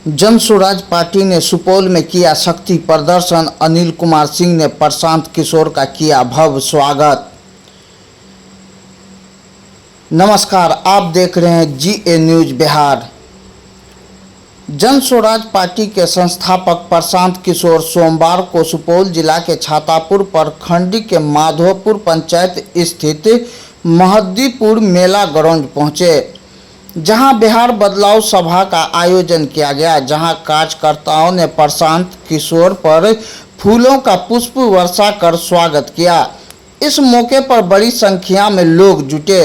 Jan Suraaj party ने सुपौल में किया शक्ति प्रदर्शन। अनिल कुमार सिंह ने प्रशांत किशोर का किया भव्य स्वागत। नमस्कार, आप देख रहे हैं GA news Bihar. Jan Suraaj party के संस्थापक प्रशांत किशोर सोमवार को सुपौल जिला के छातापुर प्रखंड के माधोपुर पंचायत स्थित महद्दीपुर मेला ग्राउंड पहुंचे, जहां बिहार बदलाव सभा का आयोजन किया गया, जहां कार्यकर्ताओं ने प्रशांत किशोर पर फूलों का पुष्प वर्षा कर स्वागत किया। इस मौके पर बड़ी संख्या में लोग जुटे।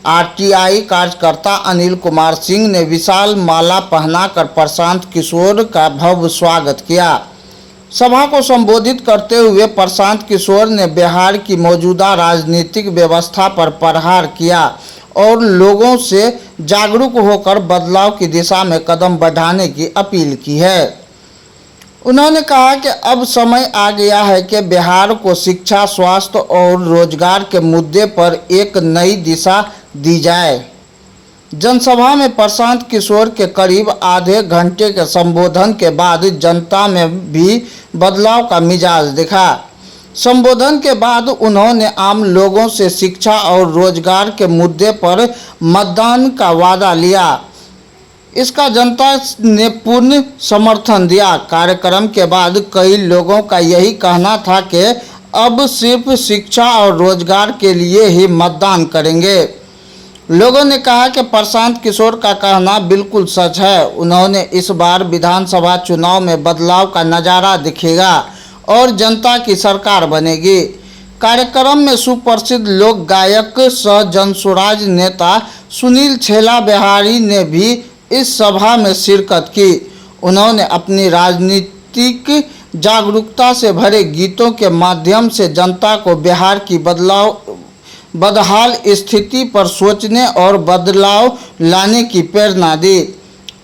RTI कार्यकर्ता अनिल कुमार सिंह ने विशाल माला पहनाकर प्रशांत किशोर का भव्य स्वागत किया। सभा को संबोधित करते हुए प्रशांत किशोर ने बिहार की मौजूदा राजनीतिक व्यवस्था पर प्रहार किया और लोगों से जागरूक होकर बदलाव की दिशा में कदम बढ़ाने की अपील की है। उन्होंने कहा कि अब समय आ गया है कि बिहार को शिक्षा, स्वास्थ्य और रोजगार के मुद्दे पर एक नई दिशा दी जाए। जनसभा में प्रशांत किशोर के करीब आधे घंटे के संबोधन के बाद जनता में भी बदलाव का मिजाज दिखा। संबोधन के बाद उन्होंने आम लोगों से शिक्षा और रोजगार के मुद्दे पर मतदान का वादा लिया। इसका जनता ने पूर्ण समर्थन दिया। कार्यक्रम के बाद कई लोगों का यही कहना था कि अब सिर्फ शिक्षा और रोजगार के लिए ही मतदान करेंगे। लोगों ने कहा कि प्रशांत किशोर का कहना बिल्कुल सच है। उन्होंने इस बार विधानसभा चुनाव में बदलाव का नज़ारा दिखेगा और जनता की सरकार बनेगी। कार्यक्रम में सुप्रसिद्ध लोक गायक सह जनसुराज नेता सुनील छेला बिहारी ने भी इस सभा में शिरकत की। उन्होंने अपनी राजनीतिक जागरूकता से भरे गीतों के माध्यम से जनता को बिहार की बदहाल स्थिति पर सोचने और बदलाव लाने की प्रेरणा दी।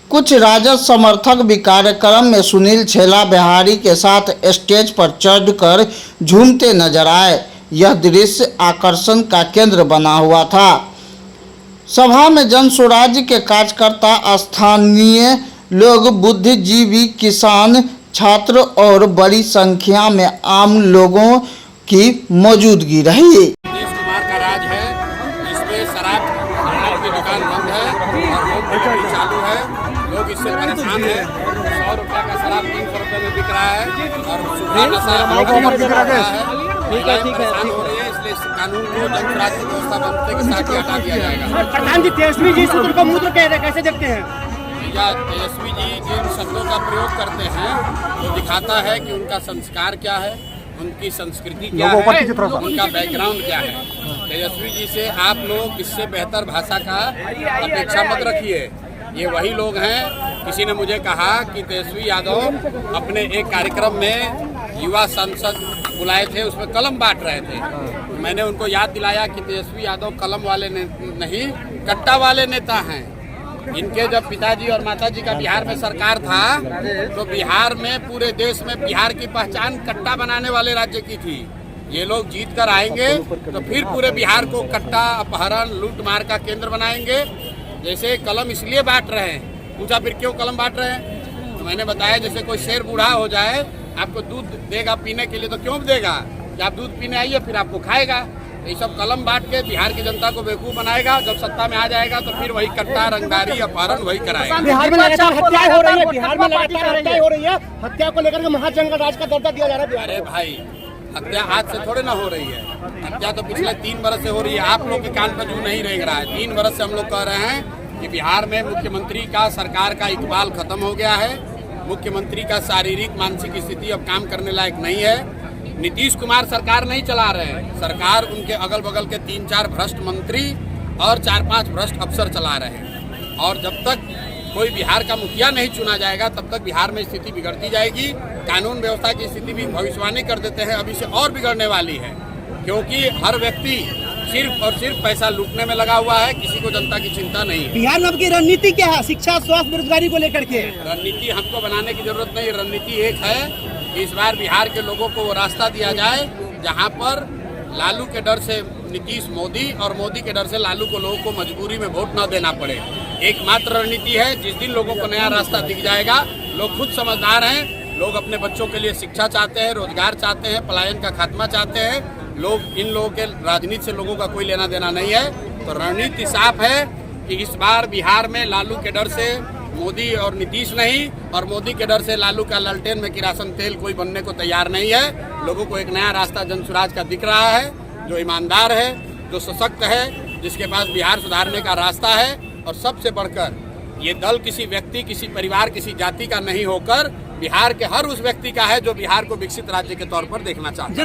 कुछ राजद समर्थक भी कार्यक्रम में सुनील छेला बिहारी के साथ स्टेज पर चढ़कर झूमते नजर आए। यह दृश्य आकर्षण का केंद्र बना हुआ था। सभा में जनसुराज के कार्यकर्ता, स्थानीय लोग, बुद्धिजीवी, किसान, छात्र और बड़ी संख्या में आम लोगों की मौजूदगी रही। चालू है, लोग इससे परेशान हैं। 100 रुपया का शराब 300 रुपये में बिक रहा है और सुबह नशा ठीक है हो रही है। इसलिए इस कानून को जनसुराज की व्यवस्था बनने के साथ ही हटा दिया जाएगा। प्रधान जी, तेजस्वी जी सूत्र को मूत्र कह रहे, कैसे देखते हैं? या तेजस्वी जी जिन शब्दों का प्रयोग करते हैं वो दिखाता है कि उनका संस्कार क्या है, उनकी संस्कृति क्या है, उनका बैकग्राउंड क्या है। तेजस्वी जी से आप लोग इससे बेहतर भाषा का अपेक्षा मत रखिए। ये वही लोग हैं। किसी ने मुझे कहा कि तेजस्वी यादव अपने एक कार्यक्रम में युवा सांसद बुलाए थे, उसमें कलम बांट रहे थे। तो मैंने उनको याद दिलाया कि तेजस्वी यादव कलम वाले नहीं, कट्टा वाले नेता हैं। इनके जब पिताजी और माताजी का बिहार में सरकार था तो बिहार में, पूरे देश में बिहार की पहचान कट्टा बनाने वाले राज्य की थी। ये लोग जीत कर आएंगे तो फिर पूरे बिहार को कट्टा, अपहरण, लूट मार का केंद्र बनाएंगे। जैसे कलम इसलिए बांट रहे हैं, पूछा फिर क्यों कलम बांट रहे हैं, तो मैंने बताया जैसे कोई शेर बूढ़ा हो जाए, आपको दूध देगा पीने के लिए, तो क्यों देगा कि आप दूध पीने आइए, फिर आपको खाएगा। ये सब कलम बांट के बिहार की जनता को बेवकूफ बनाएगा। जब सत्ता में आ जाएगा तो फिर वही कट्टा, रंगदारी, अपहरण वही कराएगा। बिहार में लगातार हत्याएं हो रही है, बिहार में लगातार हत्याएं हो रही है। हत्या को लेकर महाजंगल राज का दर्जा दिया जा रहा है। अरे भाई, हत्या आज से थोड़े ना हो रही है। हत्या तो पिछले 3 बरस से हो रही है। आप लोग के कान पर जू नहीं रेंग रहा है। 3 बरस से हम लोग कह रहे हैं कि बिहार में मुख्यमंत्री का, सरकार का इकबाल खत्म हो गया है। मुख्यमंत्री का शारीरिक, मानसिक स्थिति अब काम करने लायक नहीं है। नीतीश कुमार सरकार नहीं चला रहे हैं। सरकार उनके अगल बगल के 3-4 भ्रष्ट मंत्री और 4-5 भ्रष्ट अफसर चला रहे हैं। और जब तक कोई बिहार का मुखिया नहीं चुना जाएगा तब तक बिहार में स्थिति बिगड़ती जाएगी। कानून व्यवस्था की स्थिति भी भविष्यवाणी कर देते हैं, अभी से और बिगड़ने वाली है। क्योंकि हर व्यक्ति सिर्फ और सिर्फ पैसा लूटने में लगा हुआ है, किसी को जनता की चिंता नहीं है। बिहार में आपकी रणनीति क्या है शिक्षा, स्वास्थ्य, बेरोजगारी को लेकर के? रणनीति हमको बनाने की जरूरत नहीं। रणनीति एक है कि इस बार बिहार के लोगों को वो रास्ता दिया जाए जहाँ पर लालू के डर से नीतीश मोदी और मोदी के डर से लालू को लोगों को मजबूरी में वोट न देना पड़े। एकमात्र रणनीति है। जिस दिन लोगों को नया रास्ता दिख जाएगा, लोग खुद समझदार हैं, लोग अपने बच्चों के लिए शिक्षा चाहते हैं, रोजगार चाहते हैं, पलायन का खात्मा चाहते हैं। लोग इन लोगों के राजनीति से लोगों का कोई लेना देना नहीं है। तो रणनीति साफ है कि इस बार बिहार में लालू के डर से मोदी और नीतीश नहीं, और मोदी के डर से लालू का लालटेन में किरासन तेल कोई बनने को तैयार नहीं है। लोगों को एक नया रास्ता जनसुराज का दिख रहा है, जो ईमानदार है, जो सशक्त है, जिसके पास बिहार सुधारने का रास्ता है। और सबसे बढ़कर ये दल किसी व्यक्ति, किसी परिवार, किसी जाति का नहीं होकर बिहार के हर उस व्यक्ति का है जो बिहार को विकसित राज्य के तौर पर देखना चाहता है।